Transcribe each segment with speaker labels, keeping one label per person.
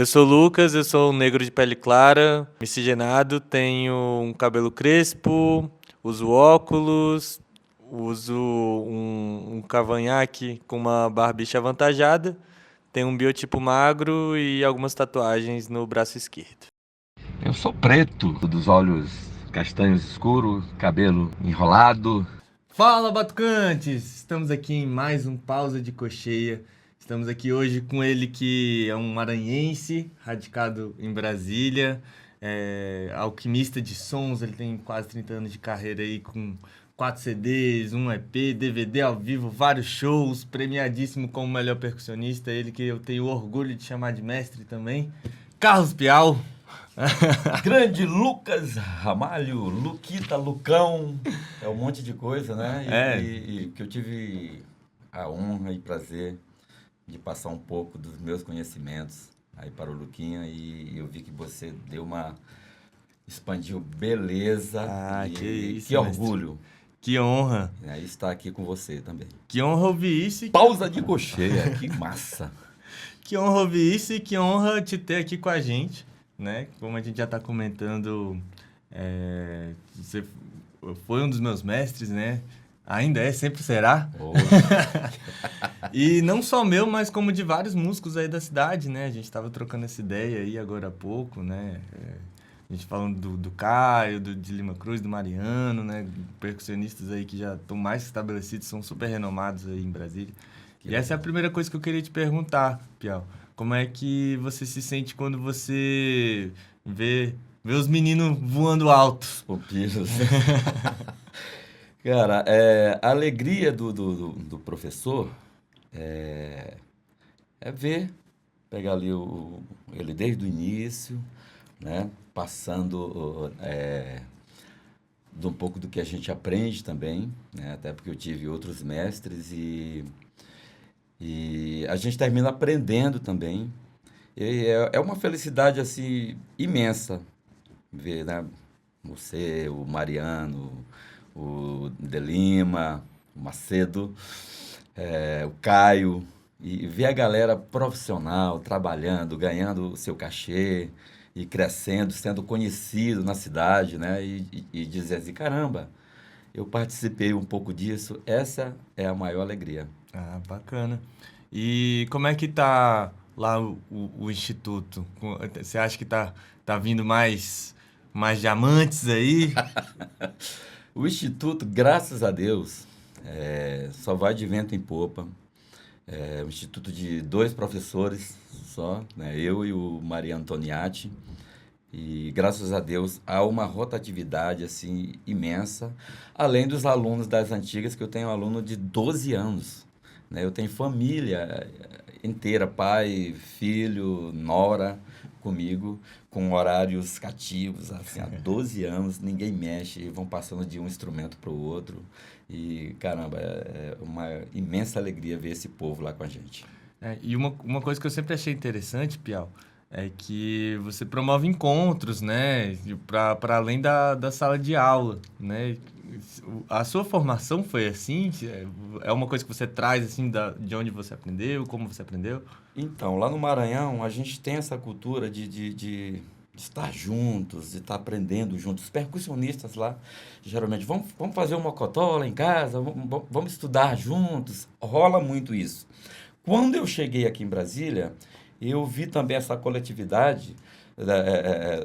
Speaker 1: Eu sou o Lucas, eu sou um negro de pele clara, miscigenado, tenho um cabelo crespo, uso óculos, uso um cavanhaque com uma barbicha avantajada, tenho um biotipo magro e algumas tatuagens no braço esquerdo.
Speaker 2: Eu sou preto, dos olhos castanhos escuros, cabelo enrolado.
Speaker 1: Fala, Batucantes! Estamos aqui em mais um Pausa de Cocheia. Estamos aqui hoje com ele que é um maranhense, radicado em Brasília, alquimista de sons, ele tem quase 30 anos de carreira aí com 4 CDs, um EP, DVD ao vivo, vários shows, premiadíssimo como melhor percussionista, ele que eu tenho orgulho de chamar de mestre também. Carlos Piau.
Speaker 3: Grande Lucas Ramalho, Luquita, Lucão, é um monte de coisa, né? E que eu tive a honra e prazer de passar um pouco dos meus conhecimentos aí para o Luquinha e eu vi que você deu uma expandiu beleza
Speaker 1: Que isso,
Speaker 3: que
Speaker 1: mestre.
Speaker 3: orgulho.
Speaker 1: Que honra.
Speaker 3: E aí estar aqui com você também.
Speaker 1: Que honra ouvir isso.
Speaker 3: Pausa de cocheia, que massa.
Speaker 1: Que honra ouvir isso e que honra te ter aqui com a gente, né? Como a gente já está comentando, você foi um dos meus mestres, né? Ainda é, sempre será. E não só meu, mas como de vários músicos aí da cidade, né? A gente estava trocando essa ideia aí agora há pouco, né? A gente falando do Caio, de Lima Cruz, do Mariano, né? Percussionistas aí que já estão mais estabelecidos, são super renomados aí em Brasília. E essa é a primeira coisa que eu queria te perguntar, Piau. Como é que você se sente quando você vê os meninos voando alto?
Speaker 3: Pupilos. Cara, a alegria do professor é ver, pegar ali ele desde o início, né? Passando de um pouco do que a gente aprende também, né? Até porque eu tive outros mestres e a gente termina aprendendo também. E é uma felicidade assim imensa ver, né? Você, o Mariano, o De Lima, o Macedo, o Caio, e ver a galera profissional trabalhando, ganhando o seu cachê e crescendo, sendo conhecido na cidade, né? E dizer assim, caramba, eu participei um pouco disso, essa é a maior alegria.
Speaker 1: Ah, bacana. E como é que tá lá o Instituto? Você acha que tá vindo mais diamantes aí?
Speaker 3: O Instituto, graças a Deus, só vai de vento em popa. É um instituto de 2 professores só, né? Eu e o Maria Antoniati. E graças a Deus há uma rotatividade assim imensa, além dos alunos das antigas, que eu tenho aluno de 12 anos, né? Eu tenho família inteira, pai, filho, nora comigo, com horários cativos, assim, há 12 anos, ninguém mexe, vão passando de um instrumento para o outro. E, caramba, é uma imensa alegria ver esse povo lá com a gente.
Speaker 1: E uma coisa que eu sempre achei interessante, Piau, é que você promove encontros, né? Para além da sala de aula, né? A sua formação foi assim? É uma coisa que você traz, assim, de onde você aprendeu, como você aprendeu?
Speaker 3: Então, lá no Maranhão, a gente tem essa cultura de estar juntos, de estar aprendendo juntos. Os percussionistas lá, geralmente, vamos fazer uma mocotó lá em casa, vamos estudar juntos. Rola muito isso. Quando eu cheguei aqui em Brasília, eu vi também essa coletividade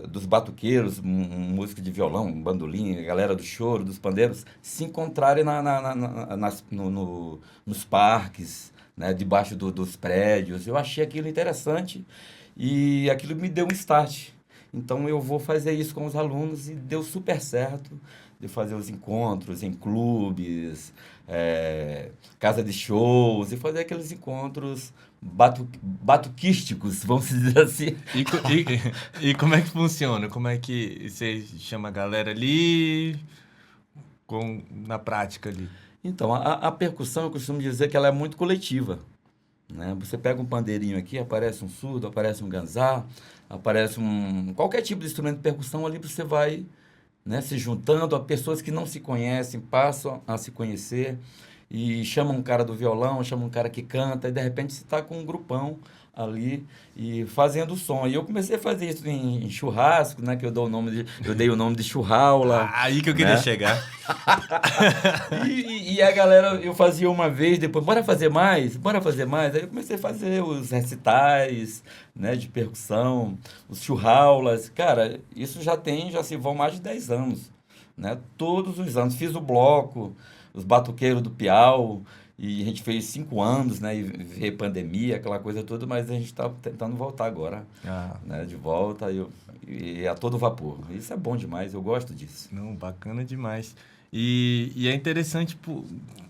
Speaker 3: dos batuqueiros, música de violão, bandolim, a galera do choro, dos pandeiros, se encontrarem nos parques, né, debaixo dos prédios. Eu achei aquilo interessante e aquilo me deu um start. Então eu vou fazer isso com os alunos e deu super certo de fazer os encontros em clubes, casa de shows e fazer aqueles encontros batuquísticos, vamos dizer assim.
Speaker 1: E como é que funciona? Como é que você chama a galera ali na prática ali?
Speaker 3: Então, a percussão, eu costumo dizer que ela é muito coletiva, né? Você pega um pandeirinho aqui, aparece um surdo, aparece um ganzá, aparece qualquer tipo de instrumento de percussão ali, você vai, né, se juntando a pessoas que não se conhecem, passam a se conhecer e chamam um cara do violão, chamam um cara que canta e de repente você está com um grupão ali e fazendo som. E eu comecei a fazer isso em churrasco, né? Que eu dei o nome de churraula.
Speaker 1: Aí que eu queria
Speaker 3: né?
Speaker 1: chegar.
Speaker 3: E a galera, eu fazia uma vez, depois, bora fazer mais, bora fazer mais. Aí eu comecei a fazer os recitais, né, de percussão, os churraulas. Cara, isso já se vão mais de 10 anos, né? Todos os anos. Fiz o bloco, os batuqueiros do Piau, e a gente fez 5 anos, né? E veio pandemia, aquela coisa toda, mas a gente está tentando voltar agora,
Speaker 1: Ah,
Speaker 3: né? De volta e a todo vapor. Isso é bom demais, eu gosto disso.
Speaker 1: não, bacana demais. E é interessante,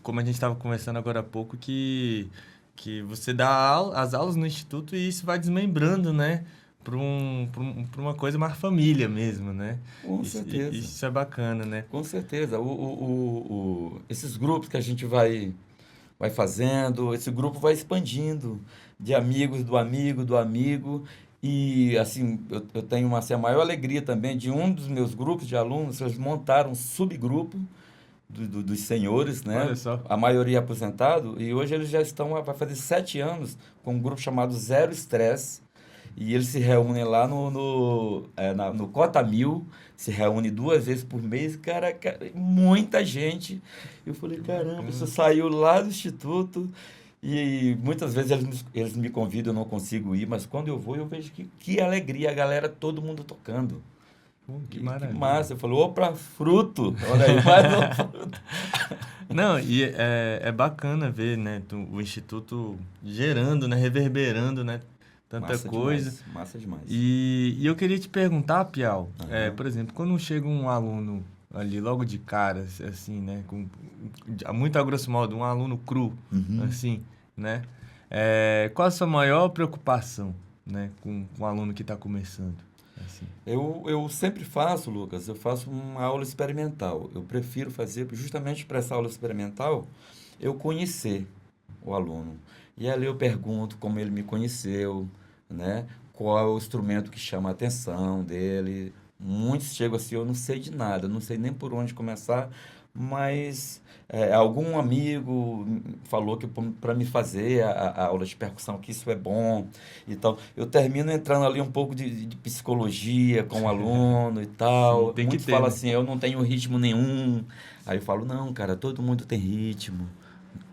Speaker 1: como a gente estava conversando agora há pouco, que você dá as aulas no instituto e isso vai desmembrando, né? Para uma coisa mais família mesmo, né?
Speaker 3: Com certeza.
Speaker 1: Isso é bacana, né?
Speaker 3: Com certeza. Esses grupos que a gente vai fazendo, esse grupo vai expandindo de amigos do amigo, do amigo. E, assim, eu tenho assim, a maior alegria também de um dos meus grupos de alunos, eles montaram um subgrupo dos senhores, né?
Speaker 1: Olha só.
Speaker 3: A maioria aposentado, e hoje eles já estão, vai fazer 7 anos, com um grupo chamado Zero Estresse, e eles se reúnem lá no Cota Mil, se reúne 2 vezes por mês, cara, muita gente. Eu falei, caramba, isso saiu lá do Instituto, e muitas vezes eles me convidam, eu não consigo ir, mas quando eu vou, eu vejo que alegria, a galera, todo mundo tocando.
Speaker 1: Que
Speaker 3: Que
Speaker 1: maravilha.
Speaker 3: massa, eu falei, opa, fruto, olha aí, mais um fruto.
Speaker 1: Não, e é bacana ver, né, o Instituto gerando, né, reverberando, né, tanta
Speaker 3: Massa
Speaker 1: coisa.
Speaker 3: demais, massa demais.
Speaker 1: E eu queria te perguntar, Piau,
Speaker 3: Aham.
Speaker 1: por exemplo, quando chega um aluno ali logo de cara, assim, né, muito a grosso modo, um aluno cru,
Speaker 3: Uhum.
Speaker 1: assim, né, qual a sua maior preocupação, né, com o aluno que está começando, assim?
Speaker 3: Eu sempre faço, Lucas, eu faço uma aula experimental. Eu prefiro fazer, justamente para essa aula experimental, eu conhecer o aluno. E ali eu pergunto como ele me conheceu, né? Qual é o instrumento que chama a atenção dele. Muitos chegam assim, eu não sei de nada, não sei nem por onde começar, mas algum amigo falou que para me fazer a aula de percussão, que isso é bom. Então, eu termino entrando ali um pouco de psicologia com o aluno e
Speaker 1: Sim,
Speaker 3: tal.
Speaker 1: tem que
Speaker 3: Muitos
Speaker 1: ter,
Speaker 3: falam
Speaker 1: né?
Speaker 3: assim, eu não tenho ritmo nenhum. Aí eu falo, não, cara, todo mundo tem ritmo.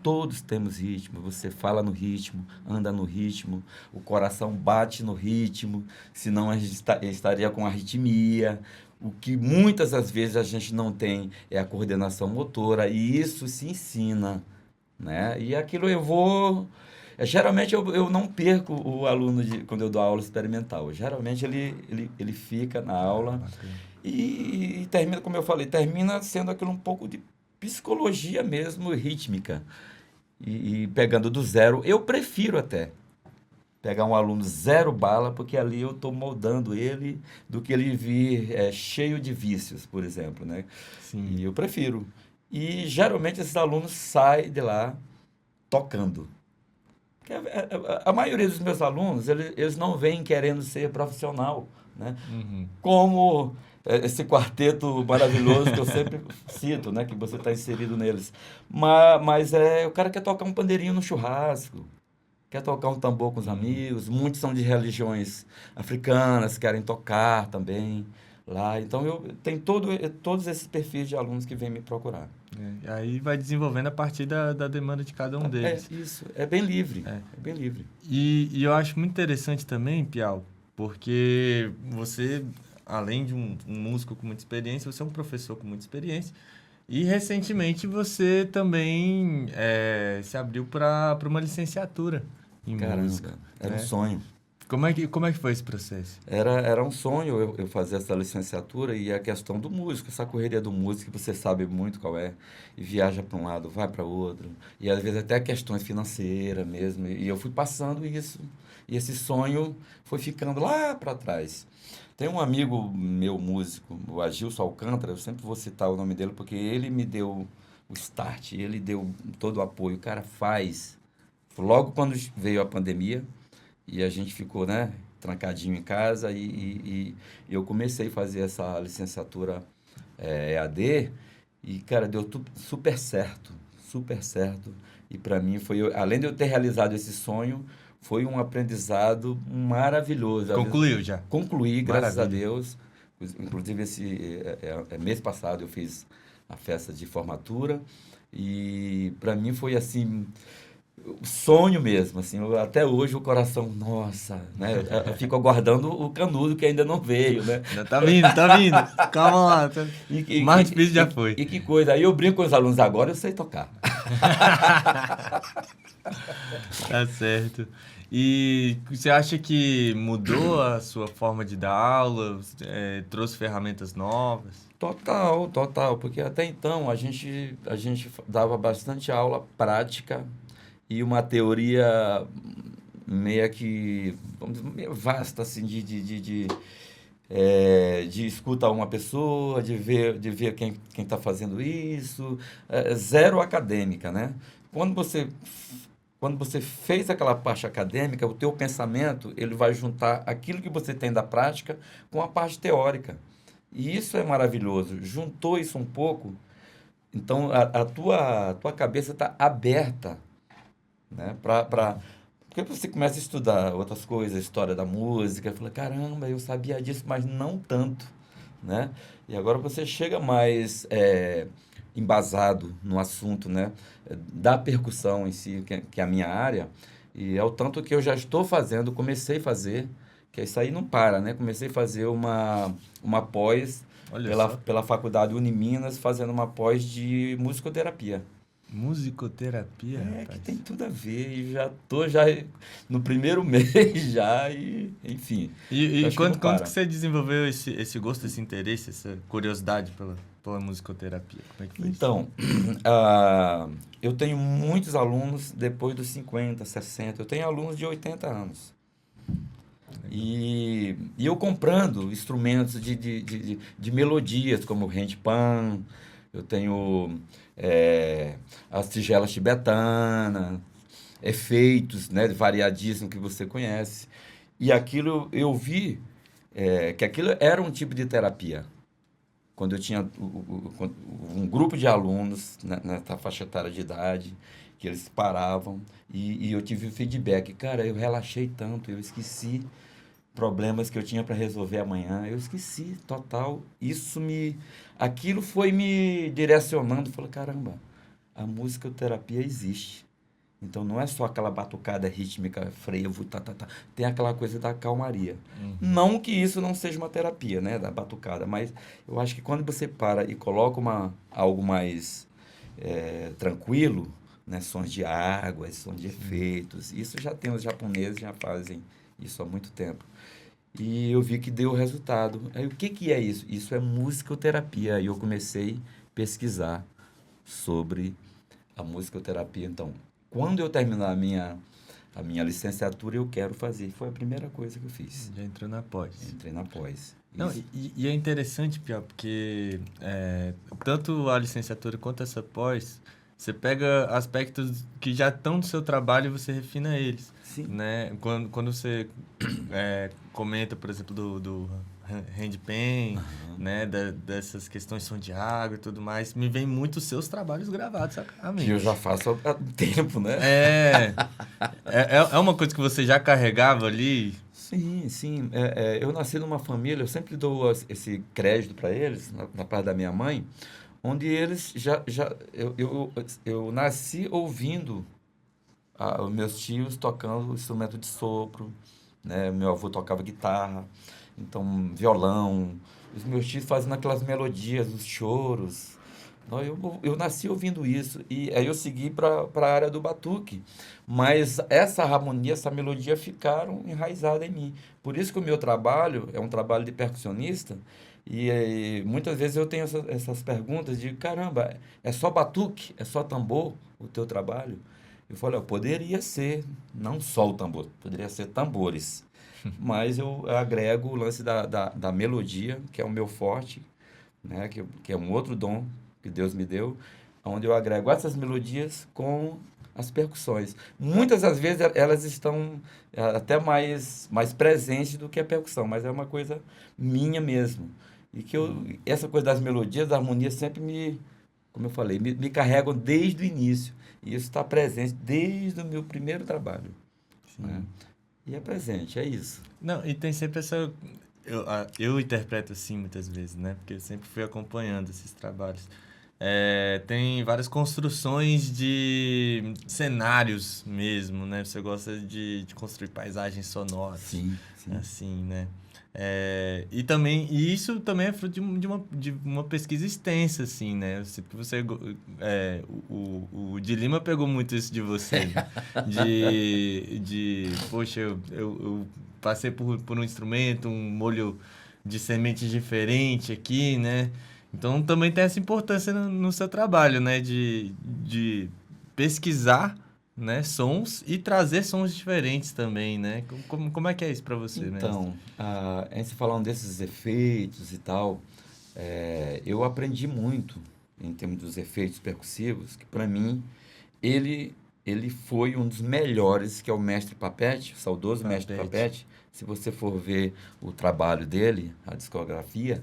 Speaker 3: Todos temos ritmo. Você fala no ritmo, anda no ritmo, o coração bate no ritmo, senão a gente estaria com arritmia. O que muitas das vezes a gente não tem é a coordenação motora, e isso se ensina, né? E aquilo eu vou. Geralmente eu não perco o aluno quando eu dou aula experimental. Geralmente ele fica na aula
Speaker 1: Bacana.
Speaker 3: e termina, como eu falei, termina sendo aquilo um pouco de psicologia mesmo, rítmica. E pegando do zero, eu prefiro até pegar um aluno zero bala, porque ali eu estou moldando ele do que ele vir cheio de vícios, por exemplo, né?
Speaker 1: Sim.
Speaker 3: E eu prefiro. E geralmente esses alunos saem de lá tocando. Porque a maioria dos meus alunos, eles não vêm querendo ser profissional, né?
Speaker 1: Uhum.
Speaker 3: Como esse quarteto maravilhoso que eu sempre cito, né? Que você está inserido neles. Mas o cara quer tocar um pandeirinho no churrasco, quer tocar um tambor com os amigos. Muitos são de religiões africanas, querem tocar também lá. Então, eu tenho todos esses perfis de alunos que vêm me procurar.
Speaker 1: Aí vai desenvolvendo a partir da demanda de cada um deles.
Speaker 3: Isso, é bem livre,
Speaker 1: É.
Speaker 3: é bem livre.
Speaker 1: E eu acho muito interessante também, Piau, porque você, além de um músico com muita experiência, você é um professor com muita experiência. E recentemente você também se abriu para uma licenciatura em música.
Speaker 3: Caramba, era um
Speaker 1: Né?
Speaker 3: sonho.
Speaker 1: Como é que foi esse processo?
Speaker 3: Era um sonho eu fazer essa licenciatura e a questão do músico, essa correria do músico, que você sabe muito qual é, e viaja para um lado, vai para outro, e às vezes até questões financeiras mesmo, e eu fui passando isso, e esse sonho foi ficando lá para trás. Tem um amigo meu músico, o Agilson Alcântara, eu sempre vou citar o nome dele, porque ele me deu o start, ele deu todo o apoio, o cara faz. Logo quando veio a pandemia, e a gente ficou, né, trancadinho em casa e eu comecei a fazer essa licenciatura EAD e, cara, deu super certo, super certo. E para mim foi, além de eu ter realizado esse sonho, foi um aprendizado maravilhoso.
Speaker 1: Concluiu já.
Speaker 3: Concluí, graças a
Speaker 1: Maravilha.
Speaker 3: Deus. Inclusive, mês passado eu fiz a festa de formatura e para mim foi assim, sonho mesmo, assim, até hoje o coração, nossa, né? Eu fico aguardando o Canudo que ainda não veio, né?
Speaker 1: Ainda tá vindo, tá vindo. Calma lá.
Speaker 3: E,
Speaker 1: O mais difícil já foi.
Speaker 3: e que coisa, aí eu brinco com os alunos agora, eu sei tocar.
Speaker 1: Tá certo. E você acha que mudou a sua forma de dar aula? Trouxe ferramentas novas?
Speaker 3: Total, total, porque até então a gente dava bastante aula prática e uma teoria meio que, vamos dizer, meio vasta, assim, de escutar uma pessoa, de ver quem está fazendo isso, zero acadêmica, né? Quando você, quando você fez aquela parte acadêmica, o teu pensamento, ele vai juntar aquilo que você tem da prática com a parte teórica. E isso é maravilhoso. Juntou isso um pouco, então a tua cabeça está aberta, né? Porque você começa a estudar outras coisas, história da música, e fala, caramba, eu sabia disso, mas não tanto, né? E agora você chega mais embasado no assunto, né? Da percussão em si, que é a minha área, e é o tanto que eu já estou fazendo, comecei a fazer, que isso aí não para, né? Comecei a fazer uma pós
Speaker 1: Olha
Speaker 3: pela,
Speaker 1: só.
Speaker 3: pela Faculdade Uniminas, fazendo uma pós de musicoterapia.
Speaker 1: Musicoterapia,
Speaker 3: Que
Speaker 1: rapaz.
Speaker 3: tem tudo a ver, e já tô no primeiro mês já, e enfim,
Speaker 1: E
Speaker 3: acho que não
Speaker 1: quando que
Speaker 3: para.
Speaker 1: você desenvolveu esse gosto, esse interesse, essa curiosidade pela musicoterapia? Como é que foi isso?
Speaker 3: Então, eu tenho muitos alunos depois dos 50, 60, eu tenho alunos de 80 anos. E eu comprando instrumentos de melodias, como o handpan, eu tenho as tigelas tibetanas, efeitos, né, variadíssimos que você conhece. E aquilo eu vi que aquilo era um tipo de terapia. Quando eu tinha um grupo de alunos nessa faixa etária de idade, que eles paravam e eu tive o feedback. Cara, eu relaxei tanto, eu esqueci problemas que eu tinha para resolver amanhã. Eu esqueci, total. Aquilo foi me direcionando. Falei, caramba, a musicoterapia existe. Então não é só aquela batucada rítmica, frevo, tá, tá, tá. Tem aquela coisa da calmaria. Não que isso não seja uma terapia, né, da batucada, mas eu acho que quando você para e coloca algo mais tranquilo, né, sons de água, sons de efeitos, isso já tem, os japoneses já fazem isso há muito tempo. E eu vi que deu resultado. Aí, o que que é isso? Isso é musicoterapia. Aí eu comecei a pesquisar sobre a musicoterapia. Então, quando eu terminar a minha licenciatura, eu quero fazer. Foi a primeira coisa que eu fiz.
Speaker 1: Já entrou na pós.
Speaker 3: Entrei na pós.
Speaker 1: Não,
Speaker 3: Isso.
Speaker 1: e é interessante, Pior, porque tanto a licenciatura quanto essa pós, você pega aspectos que já estão no seu trabalho e você refina eles,
Speaker 3: Sim.
Speaker 1: né? Quando você comenta, por exemplo, do handpan, né? Dessas questões de som de água e tudo mais, me vem muito os seus trabalhos gravados à
Speaker 3: Que eu
Speaker 1: mente.
Speaker 3: já faço há tempo, né?
Speaker 1: É uma coisa que você já carregava ali.
Speaker 3: Sim, sim. Eu nasci numa família, eu sempre dou esse crédito para eles, na parte da minha mãe, onde eles eu nasci ouvindo os meus tios tocando instrumento de sopro, né? Meu avô tocava guitarra, então violão, os meus tios fazendo aquelas melodias, os choros. Então, eu nasci ouvindo isso e aí eu segui para a área do batuque, mas essa harmonia, essa melodia ficaram enraizadas em mim. Por isso que o meu trabalho é um trabalho de percussionista e muitas vezes eu tenho essas perguntas de, caramba, é só batuque? É só tambor o teu trabalho? Eu falei, ó, poderia ser, não só o tambor, poderia ser tambores, mas eu agrego o lance da melodia, que é o meu forte, né? Que é um outro dom que Deus me deu, onde eu agrego essas melodias com as percussões. Muitas das vezes elas estão até mais presentes do que a percussão, mas é uma coisa minha mesmo. E que essa coisa das melodias, da harmonia, sempre como eu falei, me carregam desde o início. E isso está presente desde o meu primeiro trabalho. né? E é presente, é isso.
Speaker 1: Não, e tem sempre essa... Eu interpreto assim muitas vezes, né? Porque eu sempre fui acompanhando esses trabalhos. Tem várias construções de cenários mesmo, né? Você gosta de construir paisagens sonoras.
Speaker 3: Sim.
Speaker 1: Assim, né? E isso também é fruto de uma pesquisa extensa, assim, né? O de Lima pegou muito isso de você, né? Poxa, eu passei por um instrumento, um molho de semente diferente aqui, né? Então também tem essa importância no seu trabalho, né? De pesquisar, né, sons e trazer sons diferentes também, né? Como é que é isso para você, mestre?
Speaker 3: Então, antes de falar desses efeitos e tal, eu aprendi muito em termos dos efeitos percussivos, que para mim ele foi um dos melhores, que é o mestre Papete, o saudoso mestre Papete. Se você for ver o trabalho dele, a discografia,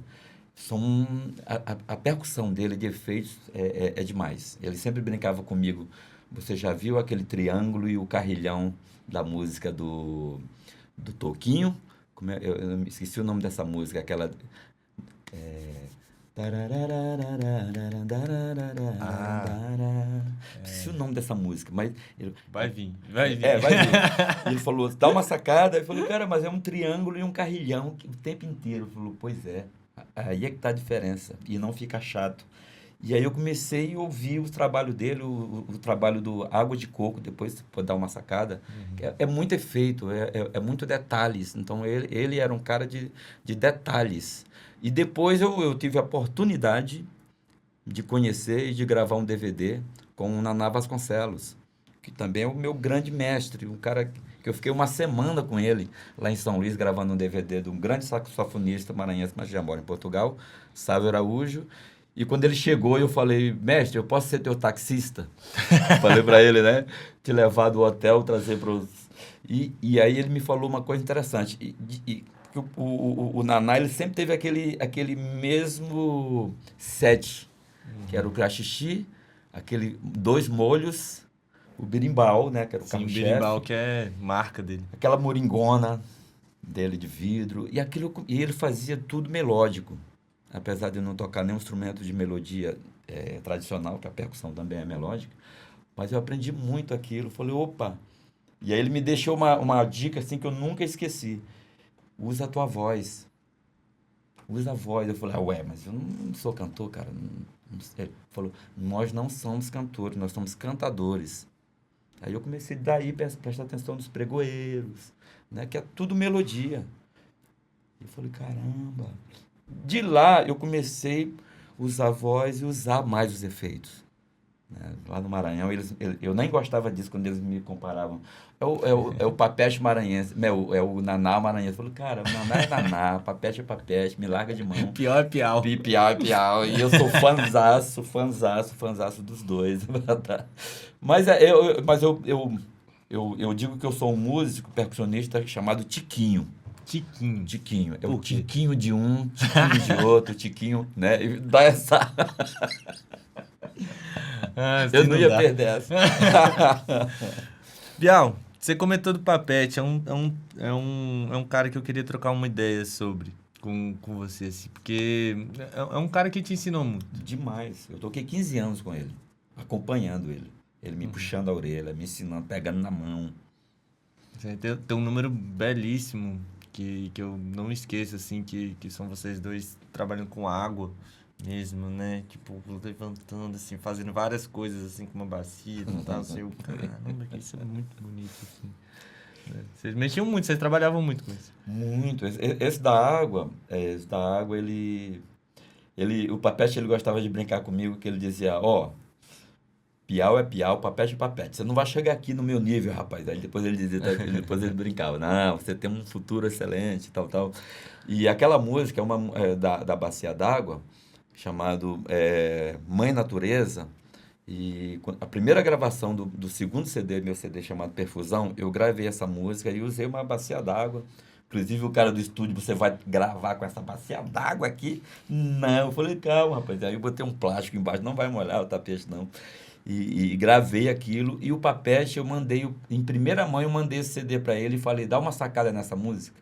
Speaker 3: a percussão dele de efeitos é demais. Ele sempre brincava comigo. Você já viu aquele triângulo e o carrilhão da música do Toquinho? Eu esqueci o nome dessa música, aquela... Esqueci o nome dessa música, mas...
Speaker 1: Vai vir.
Speaker 3: Vai vir. Ele falou, dá uma sacada. Eu falei, cara, mas é um triângulo e um carrilhão o tempo inteiro. Ele falou, pois é. Aí é que tá a diferença. E não fica chato. E aí eu comecei a ouvir o trabalho dele, o trabalho do Água de Coco, depois você pode dar uma sacada. É muito efeito, é muito detalhes. Então, ele era um cara de detalhes. E depois eu tive a oportunidade de conhecer e de gravar um DVD com o Naná Vasconcelos, que também é o meu grande mestre, um cara que eu fiquei uma semana com ele lá em São Luís, gravando um DVD de um grande saxofonista maranhense, mas já mora em Portugal, Sávio Araújo. E quando ele chegou, eu falei, mestre, eu posso ser teu taxista? Falei para ele, né? Te levar do hotel, trazer para os... E aí ele me falou uma coisa interessante. O Naná, ele sempre teve aquele mesmo set, que era o craxixi, aquele 2 molhos, o berimbau, né? Que era o carro-chefe.
Speaker 1: Sim, o berimbau, que é marca dele.
Speaker 3: Aquela moringona dele de vidro. E ele fazia tudo melódico. Apesar de eu não tocar nenhum instrumento de melodia tradicional, que a percussão também é melódica, mas eu aprendi muito aquilo. Falei, opa! E aí ele me deixou uma dica assim que eu nunca esqueci. Usa a tua voz. Usa a voz. Eu falei, ué, mas eu não sou cantor, cara. Ele falou, nós não somos cantores, nós somos cantadores. Aí eu comecei daí a prestar atenção nos pregoeiros, né, que é tudo melodia. E eu falei, caramba... De lá, eu comecei a usar a voz e usar mais os efeitos. Né? Lá no Maranhão, eu nem gostava disso quando eles me comparavam. É o Papete maranhense, é o Naná maranhense. Eu falei, cara, o Naná é Naná, Papete é Papete, me larga de mão.
Speaker 1: Piau é piau.
Speaker 3: Piau é piau. E eu sou fãzaço dos dois. Mas eu digo que eu sou um músico percussionista chamado Tiquinho. Tiquinho. É o tiquinho de um, tiquinho de outro, tiquinho, né? E dá essa... eu não ia perder essa.
Speaker 1: Bial, você comentou do Papete, é um cara que eu queria trocar uma ideia sobre com você, assim, porque é um cara que te ensinou muito.
Speaker 3: Demais. Eu toquei 15 anos com ele, acompanhando ele. Ele me puxando a orelha, me ensinando, pegando na mão.
Speaker 1: Tem um número belíssimo que eu não esqueço, assim, que são vocês dois trabalhando com água mesmo, né? Tipo, levantando, assim, fazendo várias coisas, assim, com uma bacia e tal. Assim, caramba, isso é muito bonito, assim. Vocês mexiam muito, vocês trabalhavam muito com isso.
Speaker 3: Muito. Esse da água, o Papete, ele gostava de brincar comigo, que ele dizia, piau é piau, papete é papete. Você não vai chegar aqui no meu nível, rapaz. Aí depois ele dizia, depois ele brincava. Não, você tem um futuro excelente, tal. E aquela música da Bacia d'Água, chamado Mãe Natureza, e a primeira gravação do segundo CD, meu CD chamado Perfusão, eu gravei essa música e usei uma bacia d'água. Inclusive, o cara do estúdio, você vai gravar com essa bacia d'água aqui? Não, eu falei, calma, rapaz. Aí eu botei um plástico embaixo, não vai molhar o tapete, não. e gravei aquilo. E o Papete, eu mandei, em primeira mão, eu mandei esse CD para ele e falei, dá uma sacada nessa música.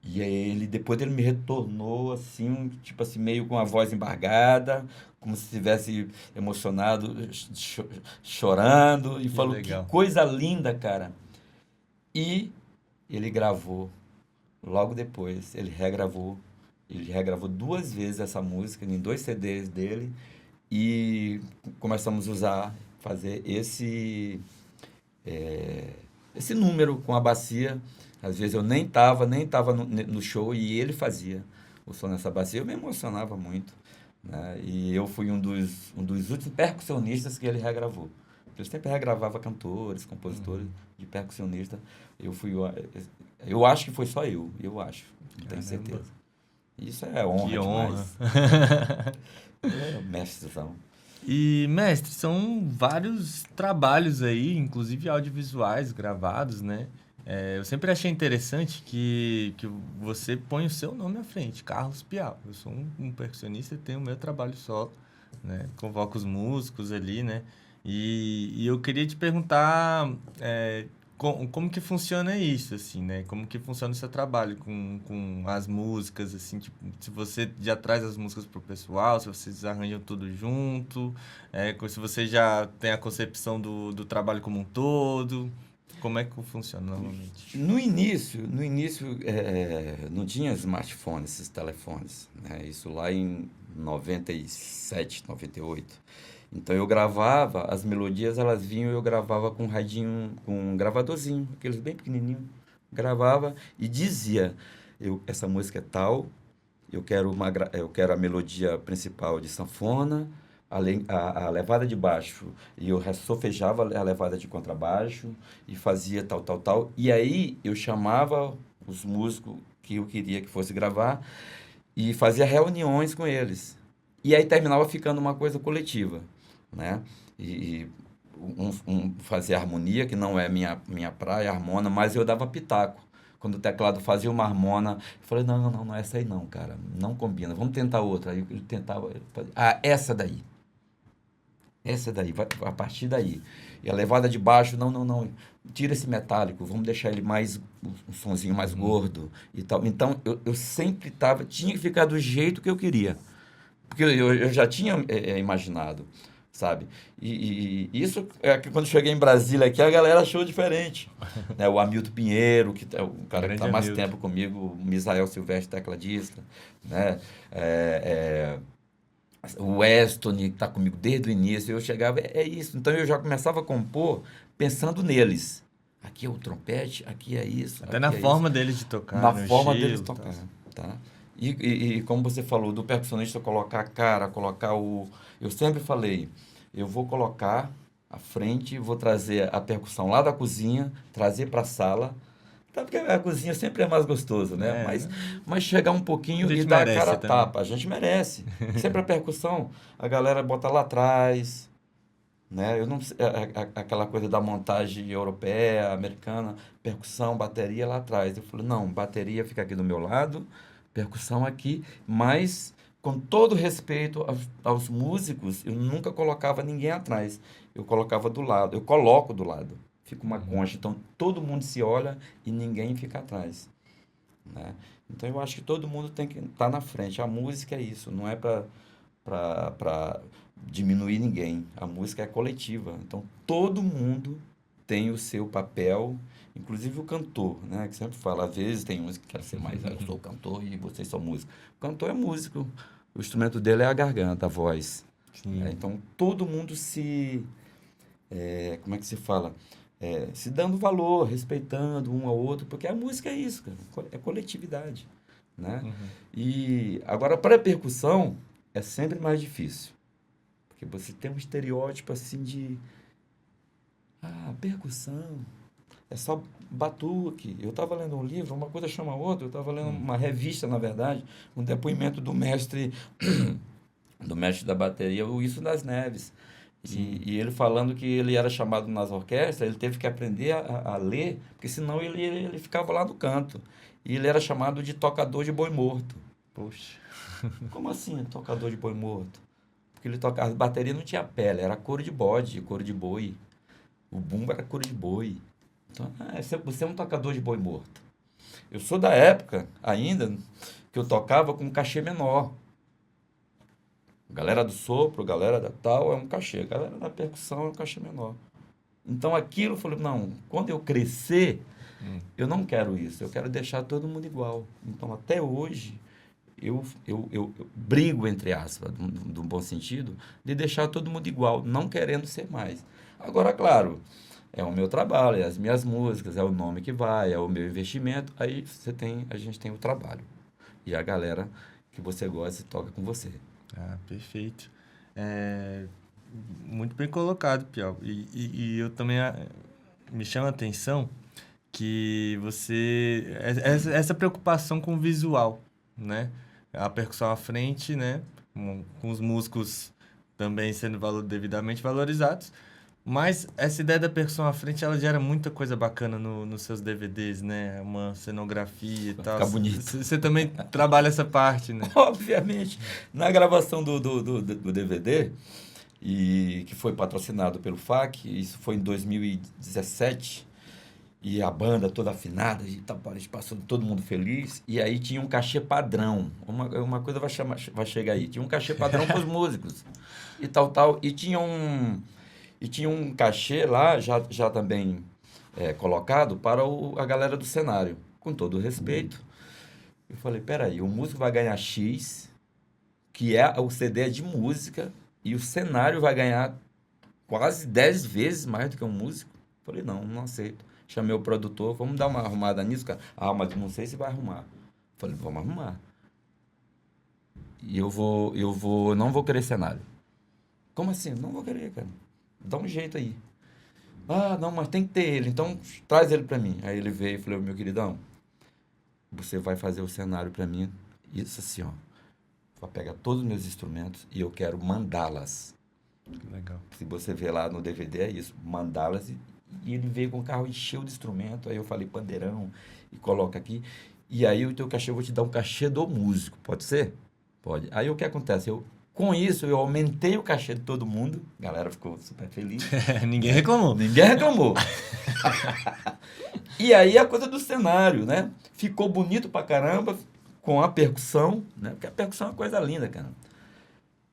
Speaker 3: E aí depois ele me retornou, assim, tipo assim, meio com a voz embargada, como se estivesse emocionado, chorando, e
Speaker 1: Que
Speaker 3: falou, que
Speaker 1: legal.
Speaker 3: coisa linda, cara. E ele gravou, logo depois, ele regravou 2 vezes essa música, em 2 CDs dele, e começamos a fazer esse número com a bacia. Às vezes eu nem tava no show e ele fazia o som nessa bacia. Eu me emocionava muito, né? E eu fui um dos últimos percussionistas que ele regravou. Ele sempre regravava cantores, compositores de percussionista. Eu acho que foi só eu acho, não tenho
Speaker 1: Caramba.
Speaker 3: certeza. Isso é honra
Speaker 1: Que honra.
Speaker 3: demais. É mestrezão.
Speaker 1: E, mestre, são vários trabalhos aí, inclusive audiovisuais gravados, né? Eu sempre achei interessante que você põe o seu nome à frente, Carlos Pial. Eu sou um percussionista e tenho o meu trabalho solo, né? Convoco os músicos ali, né? E eu queria te perguntar como que funciona isso, assim, né? Como que funciona o seu trabalho com as músicas, assim, tipo, se você já traz as músicas pro pessoal, se vocês arranjam tudo junto, se você já tem a concepção do trabalho como um todo, como é que funciona normalmente?
Speaker 3: No início não tinha smartphones, esses telefones, né? Isso lá em 97, 98. Então eu gravava, as melodias elas vinham e eu gravava com um radinho, com um gravadorzinho, aqueles bem pequenininho. Gravava e dizia, essa música é tal, eu quero a melodia principal de sanfona, a levada de baixo, e eu solfejava a levada de contrabaixo e fazia tal, tal, tal. E aí eu chamava os músicos que eu queria que fosse gravar e fazia reuniões com eles. E aí terminava ficando uma coisa coletiva, né? E fazia harmonia, que não é minha praia, harmona, mas eu dava pitaco. Quando o teclado fazia uma harmona, eu falei, não, não, não, não é essa aí não, cara, não combina, vamos tentar outra. Aí ele tentava, essa daí, vai, a partir daí. E a levada de baixo, não, não, não, tira esse metálico, vamos deixar ele mais, um sonzinho mais gordo e tal. Então, eu sempre tinha que ficar do jeito que eu queria. Porque eu já tinha imaginado, sabe? E isso é que quando cheguei em Brasília aqui, a galera achou diferente. Né? O Hamilton Pinheiro, que é o cara que
Speaker 1: Grande
Speaker 3: está mais
Speaker 1: Hamilton.
Speaker 3: tempo comigo, o Misael Silvestre, tecladista, né? O Weston, que está comigo desde o início, eu chegava, é isso. Então eu já começava a compor pensando neles. Aqui é o trompete, aqui é isso,
Speaker 1: Até
Speaker 3: aqui
Speaker 1: na
Speaker 3: é
Speaker 1: forma
Speaker 3: isso.
Speaker 1: deles de tocar,
Speaker 3: Na
Speaker 1: no
Speaker 3: forma deles
Speaker 1: estilo,
Speaker 3: tocar,
Speaker 1: tá?
Speaker 3: tá? E como você falou, do percussionista colocar a cara, colocar o... Eu sempre falei, eu vou colocar à frente, vou trazer a percussão lá da cozinha, trazer para a sala, tá? Porque a cozinha sempre é mais gostoso, né?
Speaker 1: Né?
Speaker 3: Mas chegar um
Speaker 1: A
Speaker 3: pouquinho e
Speaker 1: gente
Speaker 3: dar a cara
Speaker 1: merece
Speaker 3: a
Speaker 1: também.
Speaker 3: tapa, a gente merece. Sempre a percussão, a galera bota lá atrás, né? Eu não sei, aquela coisa da montagem europeia, americana, percussão, bateria lá atrás. Eu falei, não, bateria fica aqui do meu lado, percussão aqui, mas com todo respeito aos músicos, eu nunca colocava ninguém atrás. Eu colocava do lado, eu coloco do lado. Fica uma concha, então todo mundo se olha e ninguém fica atrás, né? Então eu acho que todo mundo tem que estar na frente. A música é isso, não é para diminuir ninguém. A música é coletiva. Então todo mundo tem o seu papel, inclusive o cantor, né? Que sempre fala, às vezes tem uns que querem ser mais, eu sou cantor e vocês são músicos. O cantor é músico, o instrumento dele é a garganta, a voz. Né?
Speaker 1: Sim.
Speaker 3: Então todo mundo como é que se fala? Se dando valor, respeitando um ao outro, porque a música é isso, cara, é coletividade, né? E agora para a percussão é sempre mais difícil, porque você tem um estereótipo assim de percussão é só batuque. Eu estava lendo um livro, uma coisa chama a outra, eu estava lendo uma revista, na verdade, um depoimento do mestre da bateria, o Wilson das Neves. E ele falando que ele era chamado nas orquestras, ele teve que aprender a ler, porque senão ele ficava lá no canto. E ele era chamado de tocador de boi morto.
Speaker 1: Poxa.
Speaker 3: Como assim, tocador de boi morto? Porque ele tocava, as baterias não tinha pele, era couro de bode, couro de boi. O bumbo era couro de boi. Então, você é um tocador de boi morto. Eu sou da época, ainda, que eu tocava com um cachê menor. Galera do sopro, galera da tal, é um cachê. Galera da percussão é um cachê menor. Então, aquilo, eu falei, não, quando eu crescer, eu não quero isso. Eu quero deixar todo mundo igual. Então, até hoje, eu brigo, entre aspas, do bom sentido, de deixar todo mundo igual, não querendo ser mais. Agora, claro, é o meu trabalho, é as minhas músicas, é o nome que vai, é o meu investimento. Aí a gente tem o trabalho. E a galera que você gosta e toca com você.
Speaker 1: Ah, perfeito. Muito bem colocado, Piau. E eu também me chama a atenção que você... Essa preocupação com o visual, né? A percussão à frente, né? Com os músicos também sendo devidamente valorizados. Mas essa ideia da percussão à frente, ela gera muita coisa bacana nos seus DVDs, né? Uma cenografia e tal.
Speaker 3: Fica bonito.
Speaker 1: Você também trabalha essa parte, né?
Speaker 3: Obviamente. Na gravação do DVD, que foi patrocinado pelo FAC, isso foi em 2017, e a banda toda afinada, e tal, a gente passou todo mundo feliz, e aí tinha um cachê padrão. Uma coisa vai chegar aí. Tinha um cachê padrão para os músicos. E tal. E tinha um cachê lá, já também colocado, para a galera do cenário. Com todo o respeito. Eu falei, peraí, o músico vai ganhar X, que o CD é de música, e o cenário vai ganhar quase 10 vezes mais do que um músico. Eu falei, não aceito. Chamei o produtor, vamos dar uma arrumada nisso, cara. Ah, mas não sei se vai arrumar. Eu falei, vamos arrumar. E não vou querer cenário. Como assim? Não vou querer, cara. Dá um jeito aí. Ah, não, mas tem que ter ele, então traz ele pra mim. Aí ele veio e falou, meu queridão, você vai fazer o cenário pra mim, isso assim, ó. Vai pegar todos os meus instrumentos e eu quero mandá-las.
Speaker 1: Legal.
Speaker 3: Se você ver lá no DVD, é isso, mandá-las. E ele veio com o carro encheu de instrumento, aí eu falei, pandeirão, e coloca aqui. E aí o teu cachê, eu vou te dar um cachê do músico, pode ser? Pode. Aí o que acontece? Com isso, eu aumentei o cachê de todo mundo. A galera ficou super feliz.
Speaker 1: Ninguém reclamou.
Speaker 3: Ninguém reclamou. E aí a coisa do cenário, né? Ficou bonito pra caramba com a percussão, né? Porque a percussão é uma coisa linda, cara.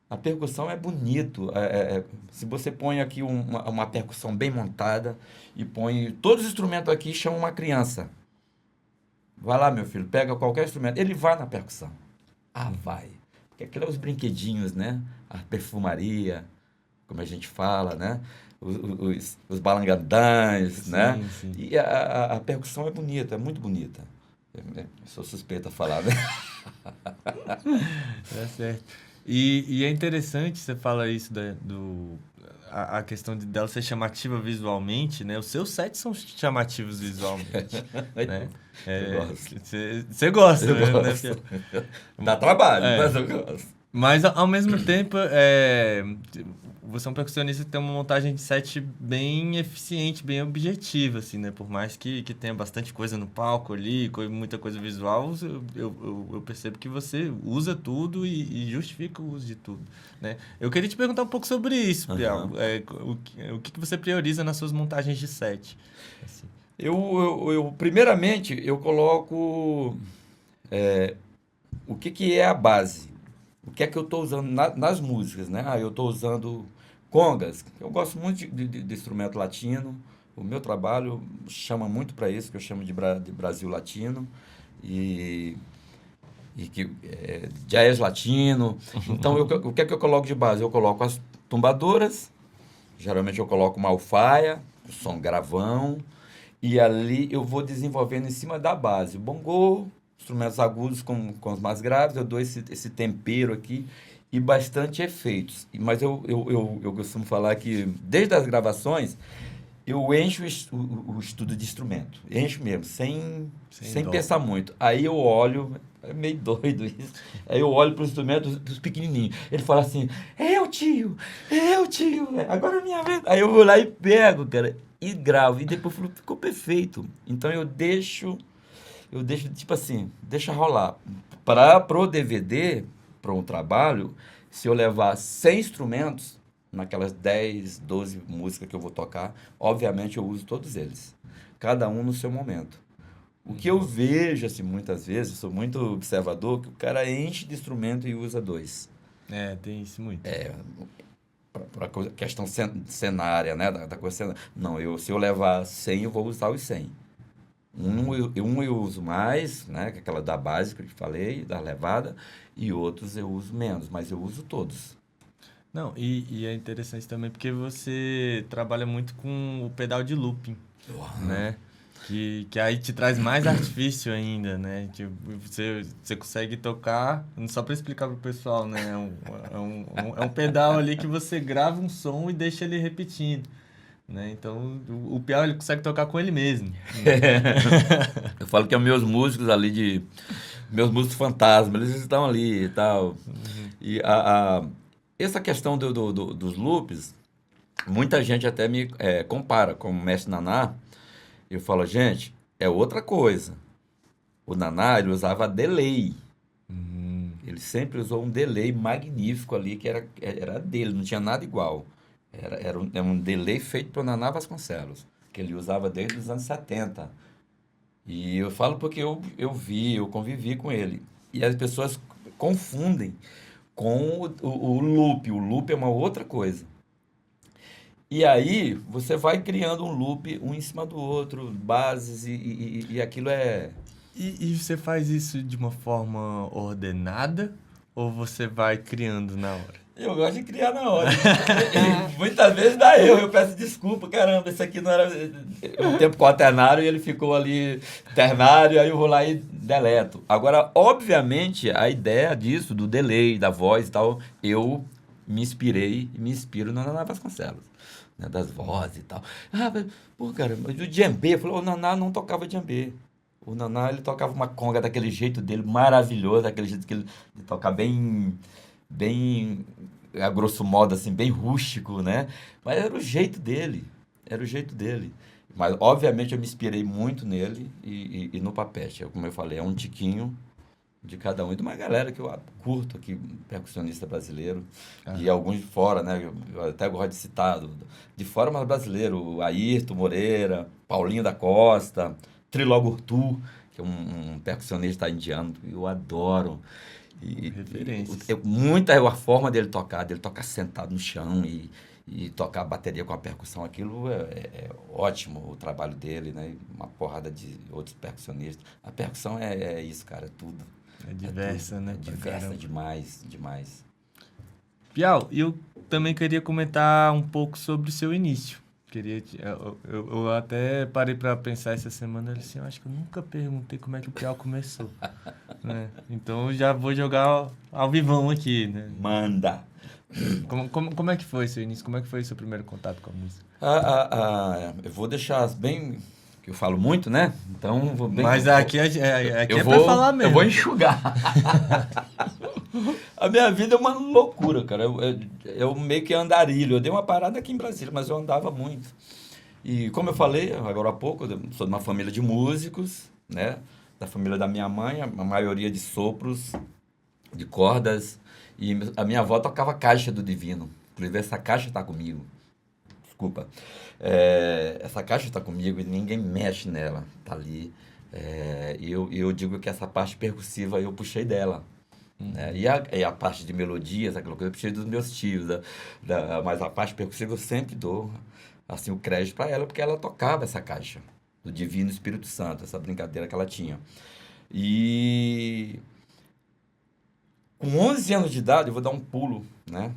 Speaker 3: A percussão é bonito. Se você põe aqui uma percussão bem montada e põe todos os instrumentos aqui, chama uma criança. Vai lá, meu filho, pega qualquer instrumento. Ele vai na percussão. Ah, vai. Porque aquilo é os brinquedinhos, né? A perfumaria, como a gente fala, né? Os balangandãs,
Speaker 1: Sim,
Speaker 3: né?
Speaker 1: sim.
Speaker 3: E a percussão é bonita, é muito bonita. Eu sou suspeito a falar, né?
Speaker 1: É certo. E é interessante, você fala isso a questão dela ser chamativa visualmente, né? Os seus sets são chamativos visualmente, né?
Speaker 3: Eu gosto.
Speaker 1: Você gosta,
Speaker 3: Eu
Speaker 1: né?
Speaker 3: gosto. Dá trabalho,
Speaker 1: É.
Speaker 3: mas eu gosto.
Speaker 1: Mas, ao mesmo tempo, você é um percussionista que tem uma montagem de set bem eficiente, bem objetiva, assim, né? Por mais que tenha bastante coisa no palco ali, muita coisa visual, eu percebo que você usa tudo e justifica o uso de tudo, né? Eu queria te perguntar um pouco sobre isso, Piau. O que você prioriza nas suas montagens de set? Assim.
Speaker 3: Primeiramente, eu coloco o que é a base. O que é que eu estou usando nas músicas, né? Eu estou usando congas. Eu gosto muito de instrumento latino. O meu trabalho chama muito para isso, que eu chamo de Brasil latino. E jazz latino. Então, o que é que eu coloco de base? Eu coloco as tumbadoras. Geralmente eu coloco uma alfaia, som gravão. E ali eu vou desenvolvendo em cima da base. Bongô, instrumentos agudos com os mais graves, eu dou esse tempero aqui e bastante efeitos. Mas eu costumo falar que, desde as gravações, eu encho o estudo de instrumento. Encho mesmo, sem pensar muito. Aí eu olho, é meio doido isso, aí eu olho para os instrumentos dos pequenininhos. Ele fala assim, tio, agora é minha vez. Aí eu vou lá e pego, cara, e gravo. E depois ficou perfeito. Então eu deixo tipo assim, deixa rolar. Pro DVD, para um trabalho, Se eu levar 100 instrumentos, naquelas 10, 12 músicas que eu vou tocar, obviamente eu uso todos eles. Cada um no seu momento. O que eu vejo, assim, muitas vezes, sou muito observador, que o cara enche de instrumento e usa 2.
Speaker 1: Tem isso muito.
Speaker 3: Para questão cenária, né? Da coisa cenária. Não, se eu levar 100, eu vou usar os 100. Eu uso mais, né? Que é aquela da básica que eu falei, da levada, e outros eu uso menos, mas eu uso todos.
Speaker 1: Não, e é interessante também porque você trabalha muito com o pedal de looping, né? Que aí te traz mais artifício ainda, né? Tipo, você consegue tocar, só para explicar pro pessoal, né? É um pedal ali que você grava um som e deixa ele repetindo, né? Então, o pior ele consegue tocar com ele mesmo.
Speaker 3: Eu falo que é meus músicos ali meus músicos fantasmas, eles estão ali e tal. E essa questão dos loops, muita gente até me compara com o Mestre Naná. Eu falo, gente, é outra coisa. O Naná, ele usava delay. Ele sempre usou um delay magnífico ali, que era dele, não tinha nada igual. Era um delay feito pelo Naná Vasconcelos, que ele usava desde os anos 70. E eu falo porque eu convivi com ele. E as pessoas confundem com o loop. O loop é uma outra coisa. E aí, você vai criando um loop, um em cima do outro, bases, e aquilo é...
Speaker 1: E você faz isso de uma forma ordenada ou você vai criando na hora?
Speaker 3: Eu gosto de criar na hora. E muitas vezes dá eu peço desculpa, caramba, isso aqui não era um tempo quaternário e ele ficou ali ternário, aí eu vou lá e deleto. Agora, obviamente, a ideia disso, do delay, da voz e tal, eu me inspirei e me inspiro na Naná Vasconcelos, né, das vozes e tal. Pô, cara, mas o djembe, falou, o Naná não tocava djembe. O Naná, ele tocava uma conga daquele jeito dele, maravilhoso, daquele jeito que ele toca bem, a grosso modo, assim, bem rústico, né? Mas era o jeito dele, era o jeito dele. Mas, obviamente, eu me inspirei muito nele e no Papete. Como eu falei, é um tiquinho de cada um. E de uma galera que eu curto aqui, percussionista brasileiro, e alguns de fora, né? Eu até gosto de citar, de fora, mas brasileiro, o Ayrton Moreira, Paulinho da Costa, Trilogurtu, que é um percussionista indiano que eu adoro.
Speaker 1: Referências.
Speaker 3: A forma dele tocar sentado no chão e tocar a bateria com a percussão, aquilo é ótimo, o trabalho dele, né? Uma porrada de outros percussionistas. A percussão é isso, cara, é tudo.
Speaker 1: É diversa,
Speaker 3: tudo,
Speaker 1: né?
Speaker 3: É diversa demais, demais.
Speaker 1: Piau, eu também queria comentar um pouco sobre o seu início. Eu até parei para pensar essa semana, assim, eu acho que eu nunca perguntei como é que o Piau começou, né? Então eu já vou jogar ao vivão aqui, né?
Speaker 3: Manda!
Speaker 1: Como é que foi seu início? Como é que foi seu primeiro contato com a música?
Speaker 3: Eu vou deixar bem, que eu falo muito, né? Então vou bem.
Speaker 1: Mas aqui é pra falar mesmo.
Speaker 3: Eu vou enxugar. A minha vida é uma loucura, cara. Eu meio que andarilho. Eu dei uma parada aqui em Brasília, mas eu andava muito. E como eu falei agora há pouco, eu sou de uma família de músicos, né? Da família da minha mãe, a maioria de sopros, de cordas. E a minha avó tocava caixa do Divino. Inclusive, essa caixa está comigo. Desculpa. Essa caixa está comigo e ninguém mexe nela. Tá ali. E eu digo que essa parte percussiva eu puxei dela. Né? E a parte de melodias, aquela coisa, eu puxei dos meus tios. Mas a parte percussiva eu sempre dou assim, o crédito para ela, porque ela tocava essa caixa do Divino Espírito Santo, essa brincadeira que ela tinha. E com 11 anos de idade, eu vou dar um pulo, né?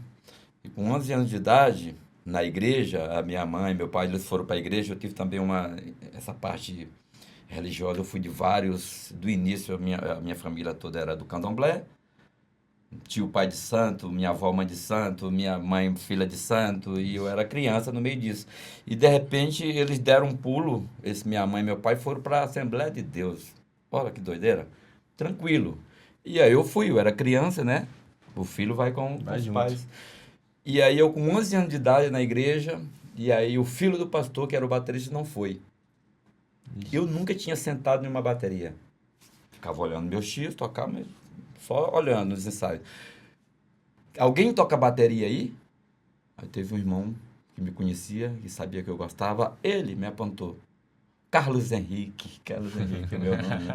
Speaker 3: E com 11 anos de idade, na igreja, a minha mãe e meu pai, eles foram para a igreja, eu tive também essa parte religiosa, eu fui de vários, do início, a minha família toda era do candomblé, tio pai de santo, minha avó mãe de santo, minha mãe filha de santo, e eu era criança no meio disso. E de repente eles deram um pulo, minha mãe e meu pai foram para a Assembleia de Deus. Olha que doideira. Tranquilo. E aí eu era criança, né? O filho vai com os pais. E aí eu com 11 anos de idade na igreja, e aí o filho do pastor, que era o baterista, não foi. Eu nunca tinha sentado em uma bateria. Ficava olhando meus tios tocar, mas só olhando os ensaios. alguém toca bateria aí? Aí teve um irmão que me conhecia e sabia que eu gostava. Ele me apontou. Carlos Henrique é o meu nome.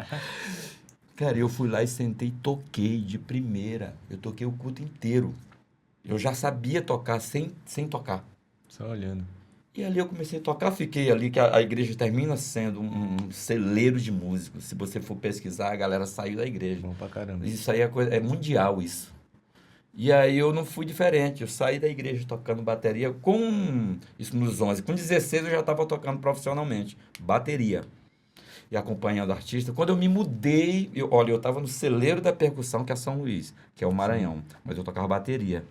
Speaker 3: Cara, eu fui lá e sentei e toquei de primeira. Eu toquei o culto inteiro. Eu já sabia tocar sem tocar.
Speaker 1: Só olhando.
Speaker 3: E ali eu comecei a tocar, fiquei ali, que a igreja termina sendo um celeiro de músicos. Se você for pesquisar, a galera saiu da igreja.
Speaker 1: Bom pra caramba.
Speaker 3: Isso aí é mundial, isso. E aí eu não fui diferente. Eu saí da igreja tocando bateria isso nos 11. Com 16 eu já estava tocando profissionalmente, bateria. E acompanhando artista. Quando eu me mudei, eu estava no celeiro da percussão, que é São Luís, que é o Maranhão. Mas eu tocava bateria.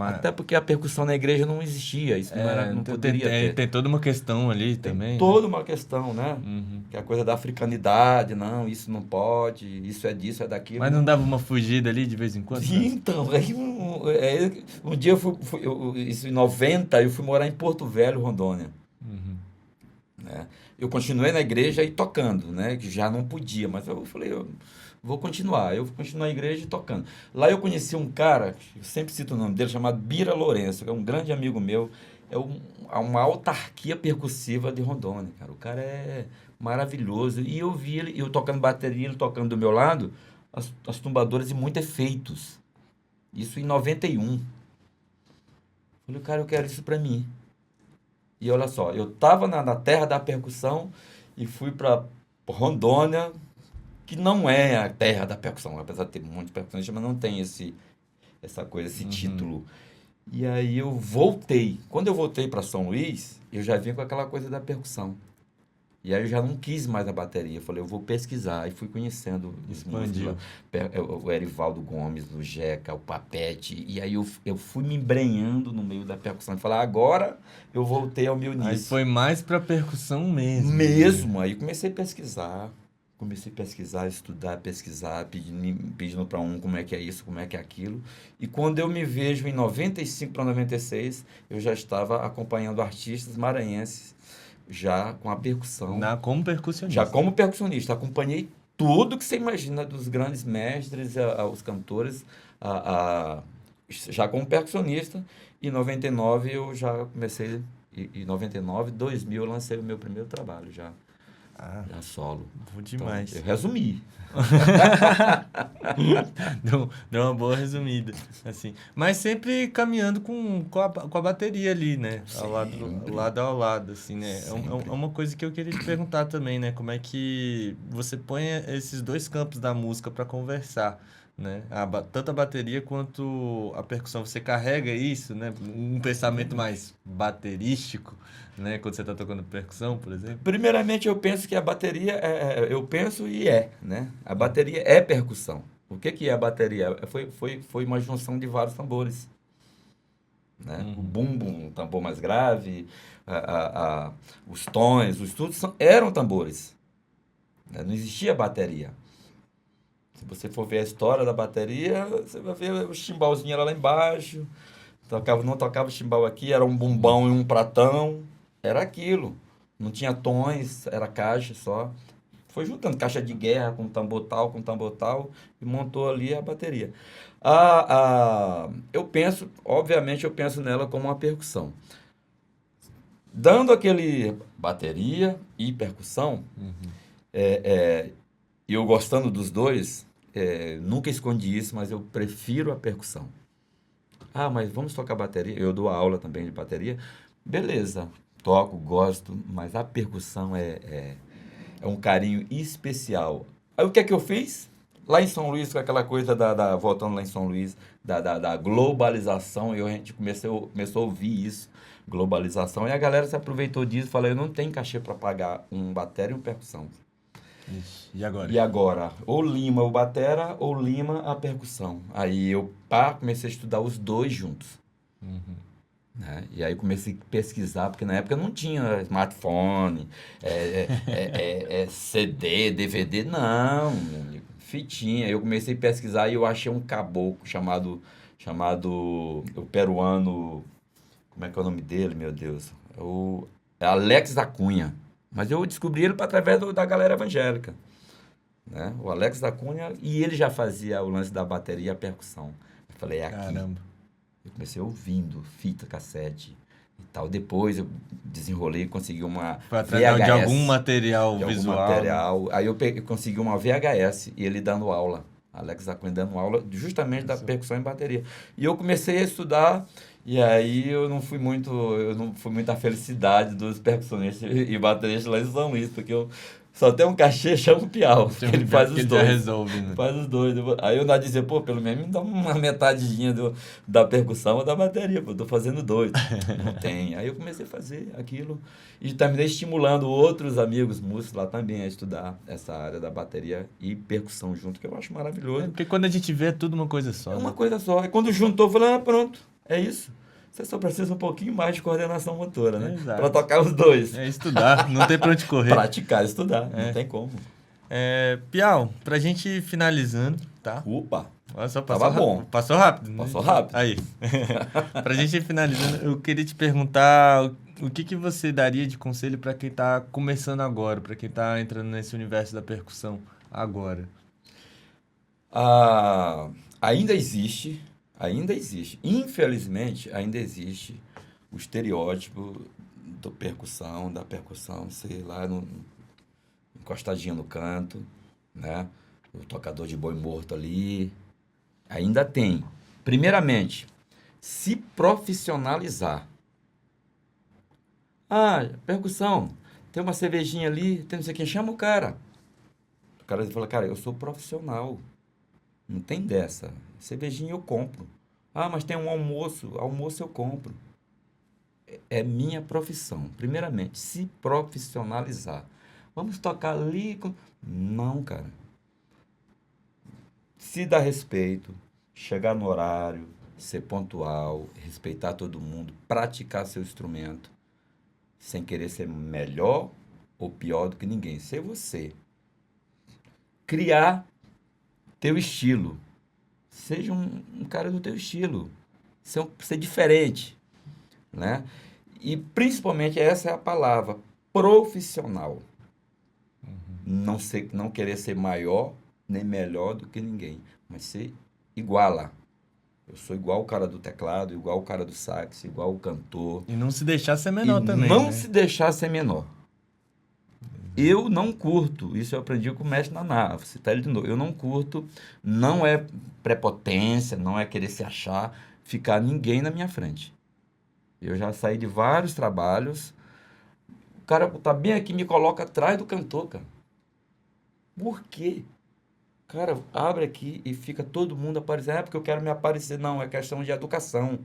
Speaker 3: Até porque a percussão na igreja não existia, isso não poderia ter.
Speaker 1: Tem toda uma questão ali também.
Speaker 3: Tem toda uma questão, né? Que é a coisa da africanidade, não, isso não pode, isso é disso, é daquilo.
Speaker 1: Mas não dava uma fugida ali de vez em quando?
Speaker 3: Sim, então, aí um dia isso em 90, eu fui morar em Porto Velho, Rondônia. Né? Eu continuei na igreja e tocando, né? Que já não podia, mas eu falei, eu vou continuar na igreja e tocando. Lá eu conheci um cara, eu sempre cito o nome dele, chamado Bira Lourenço, que é um grande amigo meu, uma autarquia percussiva de Rondônia, cara. O cara é maravilhoso. E eu vi ele, eu tocando bateria, ele tocando do meu lado, as tumbadoras e muitos efeitos. Isso em 91. Falei, cara, eu quero isso pra mim. E olha só, eu tava na terra da percussão e fui pra Rondônia, que não é a terra da percussão, apesar de ter um monte de percussionistas, mas não tem essa coisa, esse título. E aí eu voltei. Quando eu voltei para São Luís, eu já vim com aquela coisa da percussão. E aí eu já não quis mais a bateria. Eu falei, eu vou pesquisar. E fui conhecendo os músicos. O Erivaldo Gomes, o Jeca, o Papete. E aí eu fui me embrenhando no meio da percussão. E falei, agora eu voltei ao meu início.
Speaker 1: Aí foi mais pra percussão mesmo.
Speaker 3: Mesmo. Aí comecei a pesquisar. Estudar, pesquisar, pedindo para como é que é isso, como é que é aquilo. E quando eu me vejo em 95 para 96, eu já estava acompanhando artistas maranhenses, já com a percussão.
Speaker 1: Como percussionista.
Speaker 3: Já como percussionista. Acompanhei tudo que você imagina dos grandes mestres, os cantores, já como percussionista. Em 99 eu já comecei, em 99, 2000 eu lancei o meu primeiro trabalho já. Já solo.
Speaker 1: Bom demais.
Speaker 3: Então, eu resumi.
Speaker 1: Deu uma boa resumida, assim. Mas sempre caminhando com a bateria ali, né? Lado ao lado, assim, né? É uma coisa que eu queria te perguntar também, né? Como é que você põe esses dois campos da música para conversar, né? Tanto a bateria quanto a percussão. Você carrega isso, né? Um pensamento mais baterístico, né? Quando você está tocando percussão, por exemplo.
Speaker 3: Primeiramente, eu penso que a bateria né? A bateria é percussão. O que é a bateria? Foi uma junção de vários tambores. Né? O bumbo, um tambor mais grave, os tons, os tudo eram tambores. Né? Não existia bateria. Se você for ver a história da bateria, você vai ver o chimbalzinho lá embaixo. Não tocava o chimbal aqui, era um bumbão e um pratão. Era aquilo. Não tinha tons, era caixa só. Foi juntando caixa de guerra com tambor tal, e montou ali a bateria. Obviamente, eu penso nela como uma percussão. Dando aquele bateria e percussão, e eu gostando dos dois, nunca escondi isso, mas eu prefiro a percussão. Mas vamos tocar bateria? Eu dou aula também de bateria. Beleza, toco, gosto, mas a percussão é um carinho especial. Aí o que é que eu fiz? Lá em São Luís, com aquela coisa voltando lá em São Luís, da globalização, a gente começou a ouvir isso, globalização, e a galera se aproveitou disso e falou, eu não tenho cachê para pagar um bateria e uma percussão.
Speaker 1: Ixi, e agora?
Speaker 3: E agora? Ou lima o batera, ou lima a percussão. Aí eu comecei a estudar os dois juntos. Né? E aí comecei a pesquisar, porque na época não tinha smartphone, CD, DVD, não, fitinha. Eu comecei a pesquisar e eu achei um caboclo chamado o peruano, como é que é o nome dele, meu Deus? É Alex da Cunha. Mas eu descobri ele através da galera evangélica. Né? O Alex da Cunha, e ele já fazia o lance da bateria e a percussão. Eu falei, aqui.
Speaker 1: Caramba.
Speaker 3: Eu comecei ouvindo fita cassete e tal. Depois eu desenrolei e consegui uma
Speaker 1: Foi
Speaker 3: VHS.
Speaker 1: através de algum material
Speaker 3: De algum
Speaker 1: visual, né?
Speaker 3: material. Aí eu consegui uma VHS e ele dando aula. Alex Aquino dando aula justamente da percussão em bateria. E eu comecei a estudar, e aí eu não fui muito a felicidade dos percussionistas e bateristas lá em São Luís, porque eu só tenho um cachê, chama o Piau, que ele faz os
Speaker 1: Ele já
Speaker 3: dois.
Speaker 1: resolve, né?
Speaker 3: Faz os dois. Aí eu ainda dizia, pô, pelo menos me dá uma metadinha da percussão ou da bateria, pô, eu tô fazendo dois. Não tem. Aí eu comecei a fazer aquilo e terminei estimulando outros amigos músicos lá também a estudar essa área da bateria e percussão junto, que eu acho maravilhoso.
Speaker 1: Porque quando a gente vê é tudo uma coisa só.
Speaker 3: É uma
Speaker 1: né?
Speaker 3: coisa só. E quando juntou, eu falei, ah, pronto, é isso. Você só precisa um pouquinho mais de coordenação motora, né?
Speaker 1: Exato.
Speaker 3: Para tocar os dois.
Speaker 1: É estudar, não tem pra onde correr.
Speaker 3: Praticar, estudar, não tem como.
Speaker 1: Piau, pra gente ir finalizando, tá?
Speaker 3: Opa,
Speaker 1: Olha só,
Speaker 3: tava bom.
Speaker 1: Passou rápido, né?
Speaker 3: Passou rápido.
Speaker 1: Aí. Pra gente ir finalizando, eu queria te perguntar o que você daria de conselho pra quem tá começando agora, pra quem tá entrando nesse universo da percussão agora.
Speaker 3: Ainda existe, infelizmente, ainda existe o estereótipo da percussão, sei lá, encostadinha no canto, né? O tocador de boi morto ali. Ainda tem. Primeiramente, se profissionalizar. Ah, percussão, tem uma cervejinha ali, tem não sei quem, chama o cara. O cara fala, cara, eu sou profissional. Não tem dessa. Cervejinha eu compro. Ah, mas tem um almoço eu compro. É minha profissão. Primeiramente, se profissionalizar. Vamos tocar ali. Não, cara. Se dar respeito, chegar no horário, ser pontual, respeitar todo mundo, praticar seu instrumento, sem querer ser melhor ou pior do que ninguém. Ser você. Criar teu estilo. Seja um cara do teu estilo. Ser diferente, né? E principalmente essa é a palavra, profissional. Não querer ser maior nem melhor do que ninguém, mas ser iguala. Eu sou igual o cara do teclado, igual o cara do sax, igual o cantor.
Speaker 1: E não se deixar ser menor
Speaker 3: E
Speaker 1: também,
Speaker 3: não
Speaker 1: né?
Speaker 3: se deixar ser menor. Eu não curto, isso eu aprendi com o mestre Naná, vou citar ele de novo. Eu não curto, não é prepotência, não é querer se achar, ficar ninguém na minha frente. Eu já saí de vários trabalhos, o cara tá bem aqui, me coloca atrás do cantor, cara. Por quê? Cara, abre aqui e fica todo mundo aparecendo. É porque eu quero me aparecer. Não, é questão de educação.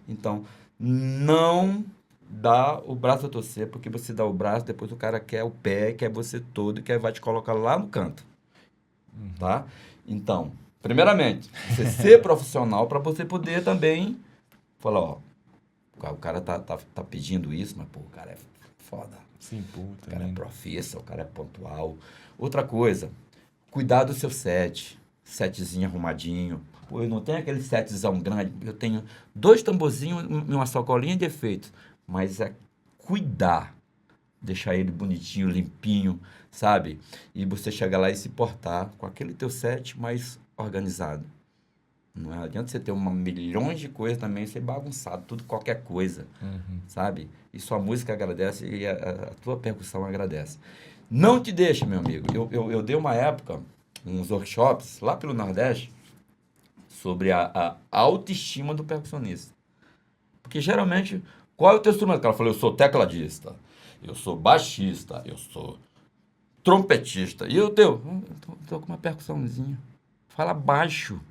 Speaker 3: Então, não dá o braço a torcer, porque você dá o braço, depois o cara quer o pé, quer você todo, e vai te colocar lá no canto. Tá? Então, primeiramente, você ser profissional para você poder também falar, ó, o cara tá pedindo isso, mas, pô, o cara é foda.
Speaker 1: Sim, pô,
Speaker 3: O cara é
Speaker 1: também.
Speaker 3: profissa, o cara é pontual. Outra coisa, cuidar do seu setzinho arrumadinho. Pô, eu não tenho aquele setzão grande, eu tenho 2 tamborzinhos e uma sacolinha de efeitos. Mas é cuidar, deixar ele bonitinho, limpinho, sabe? E você chegar lá e se portar com aquele teu set mais organizado. Não adianta você ter milhões de coisas também e ser bagunçado, tudo, qualquer coisa, sabe? E sua música agradece e a tua percussão agradece. Não te deixa, meu amigo. Eu dei uma época, uns workshops lá pelo Nordeste, sobre a autoestima do percussionista. Porque geralmente, qual é o teu instrumento? O cara falou, eu sou tecladista, eu sou baixista, eu sou trompetista. E o teu? Eu tô com uma percussãozinha. Fala baixo,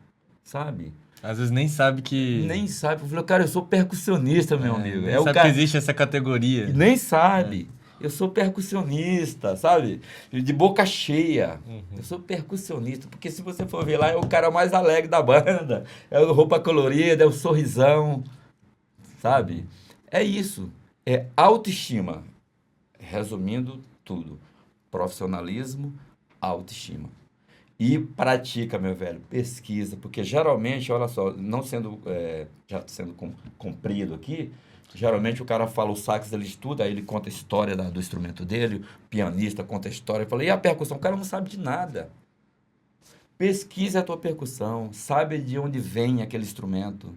Speaker 3: sabe?
Speaker 1: Às vezes nem sabe que...
Speaker 3: Nem sabe. Eu falei, cara, eu sou percussionista, meu amigo.
Speaker 1: Nem
Speaker 3: É o
Speaker 1: sabe
Speaker 3: cara
Speaker 1: que existe essa categoria.
Speaker 3: nem sabe. Eu sou percussionista, sabe? De boca cheia. Eu sou percussionista, porque se você for ver lá, é o cara mais alegre da banda. É a roupa colorida, é o sorrisão, sabe? É isso. É autoestima. Resumindo tudo. Profissionalismo, autoestima. E pratica, meu velho, pesquisa, porque geralmente, olha só, não sendo, já sendo comprido aqui, geralmente o cara fala o sax, ele estuda, aí ele conta a história do instrumento dele, o pianista conta a história, fala, e a percussão? O cara não sabe de nada. Pesquise a tua percussão, sabe de onde vem aquele instrumento,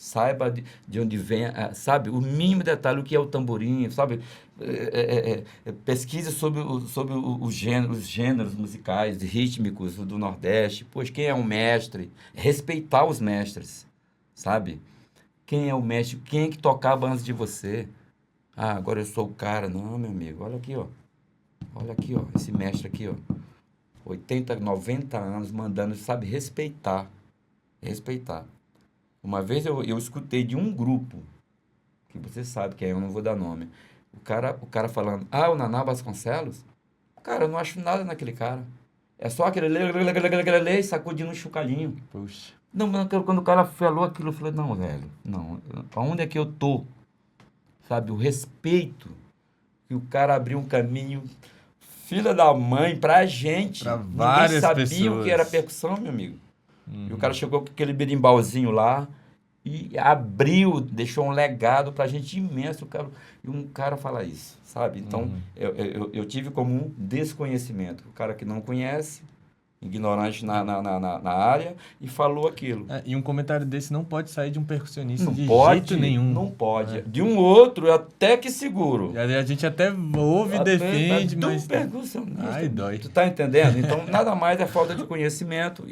Speaker 3: Saiba de onde vem, sabe? O mínimo detalhe, o que é o tamborim, sabe? Pesquise sobre os gêneros musicais, rítmicos do Nordeste. Pois quem é um mestre? Respeitar os mestres, sabe? Quem é o mestre? Quem é que tocava antes de você? Ah, agora eu sou o cara. Não, meu amigo, olha aqui, ó. Olha aqui, ó, esse mestre aqui, ó. 80, 90 anos mandando, sabe? Respeitar. Uma vez eu escutei de um grupo, que você sabe quem é, eu não vou dar nome. O cara falando, o Naná Vasconcelos? Cara, eu não acho nada naquele cara. É só aquele lê, sacudindo um chocalhinho.
Speaker 1: Puxa.
Speaker 3: Não, quando o cara falou aquilo, eu falei, não, velho, não. Aonde é que eu tô? Sabe, o respeito. Que o cara abriu um caminho, filha da mãe, pra gente.
Speaker 1: Pra várias
Speaker 3: Ninguém sabia
Speaker 1: pessoas.
Speaker 3: o que era percussão, meu amigo. E o cara chegou com aquele berimbalzinho lá e abriu, deixou um legado pra gente imenso. E um cara fala isso, sabe? Então, eu tive como um desconhecimento. O cara que não conhece, ignorante na área, e falou aquilo.
Speaker 1: E um comentário desse não pode sair de um percussionista
Speaker 3: Não
Speaker 1: de
Speaker 3: pode,
Speaker 1: jeito nenhum.
Speaker 3: não pode. De um outro, até que seguro.
Speaker 1: A gente até ouve e defende,
Speaker 3: do
Speaker 1: mas...
Speaker 3: percussionista.
Speaker 1: Ai, dói.
Speaker 3: Tu tá entendendo? Então, nada mais é falta de conhecimento.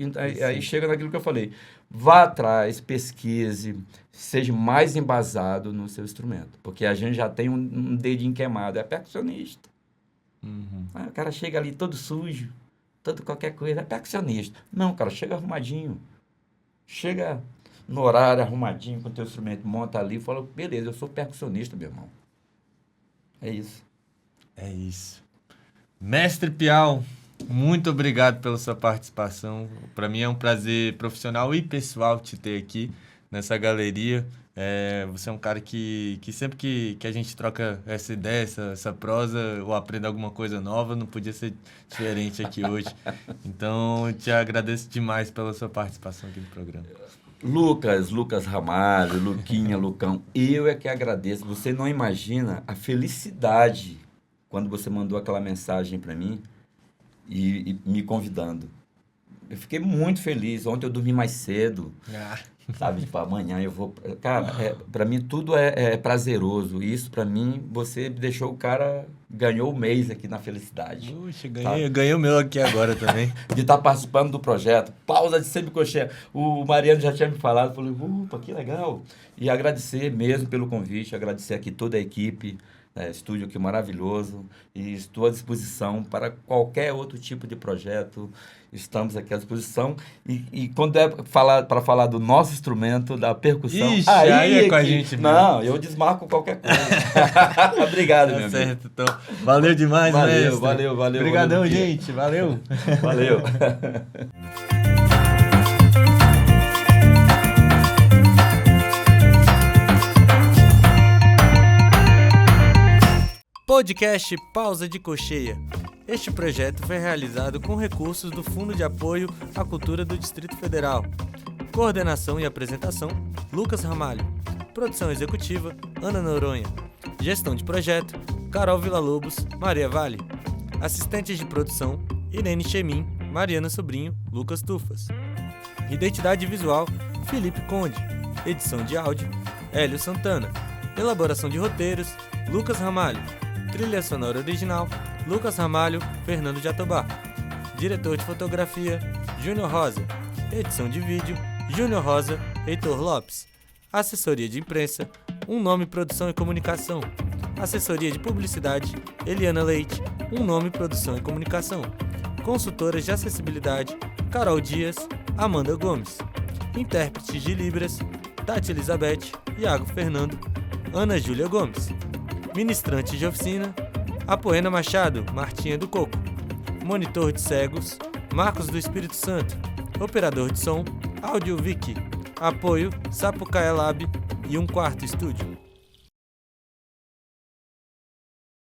Speaker 3: Aí chega naquilo que eu falei. Vá atrás, pesquise, seja mais embasado no seu instrumento. Porque a gente já tem um dedinho queimado. É percussionista. O cara chega ali todo sujo, todo qualquer coisa. É percussionista. Não, cara, chega arrumadinho. Chega no horário arrumadinho com o teu instrumento, monta ali e fala, beleza, eu sou percussionista, meu irmão. É isso.
Speaker 1: É isso. Mestre Piau, muito obrigado pela sua participação. Para mim é um prazer profissional e pessoal te ter aqui nessa galeria. Você é um cara que sempre que a gente troca essa ideia, essa prosa, ou aprende alguma coisa nova, não podia ser diferente aqui hoje. Então, te agradeço demais pela sua participação aqui no programa.
Speaker 3: Lucas Ramalho, Luquinha, Lucão, eu é que agradeço. Você não imagina a felicidade quando você mandou aquela mensagem para mim e me convidando. Eu fiquei muito feliz. Ontem eu dormi mais cedo. Sabe, tipo, amanhã eu vou... Cara, para mim tudo é prazeroso. Isso, para mim, você deixou o cara... Ganhou o mês aqui na felicidade.
Speaker 1: Puxa, ganhei o meu aqui agora também.
Speaker 3: De estar participando do projeto. Pausa de Semicocheia. O Mariano já tinha me falado. Falei, opa, que legal. E agradecer mesmo pelo convite. Agradecer aqui toda a equipe. Estúdio aqui maravilhoso. E estou à disposição para qualquer outro tipo de projeto. Estamos aqui à disposição. E quando é para falar do nosso instrumento, da percussão...
Speaker 1: Ixi, aí é com a gente mesmo.
Speaker 3: Não, eu desmarco qualquer coisa. Obrigado, meu amigo.
Speaker 1: Certo, então. Valeu demais, mestre.
Speaker 3: Valeu.
Speaker 1: Obrigadão, gente. Valeu.
Speaker 3: Valeu.
Speaker 1: Podcast Pausa de Cocheia. Este projeto foi realizado com recursos do Fundo de Apoio à Cultura do Distrito Federal. Coordenação e apresentação, Lucas Ramalho. Produção executiva, Ana Noronha. Gestão de projeto, Carol Villa-Lobos, Maria Vale. Assistentes de produção, Irene Chemin, Mariana Sobrinho, Lucas Tufas. Identidade visual, Felipe Conde. Edição de áudio, Hélio Santana. Elaboração de roteiros, Lucas Ramalho. Trilha sonora original, Lucas Ramalho, Fernando Jatobá. Diretor de fotografia, Júnior Rosa. Edição de vídeo, Júnior Rosa, Heitor Lopes. Assessoria de imprensa, Um Nome Produção e Comunicação. Assessoria de publicidade, Eliana Leite, Um Nome Produção e Comunicação. Consultoras de acessibilidade, Carol Dias, Amanda Gomes. Intérpretes de Libras, Tati Elizabeth, Iago Fernando, Ana Júlia Gomes. Ministrante de oficina, Apoena Machado, Martinha do Coco. Monitor de cegos, Marcos do Espírito Santo. Operador de som, Audio Wiki. Apoio, Sapucaia Lab e Um Quarto Estúdio.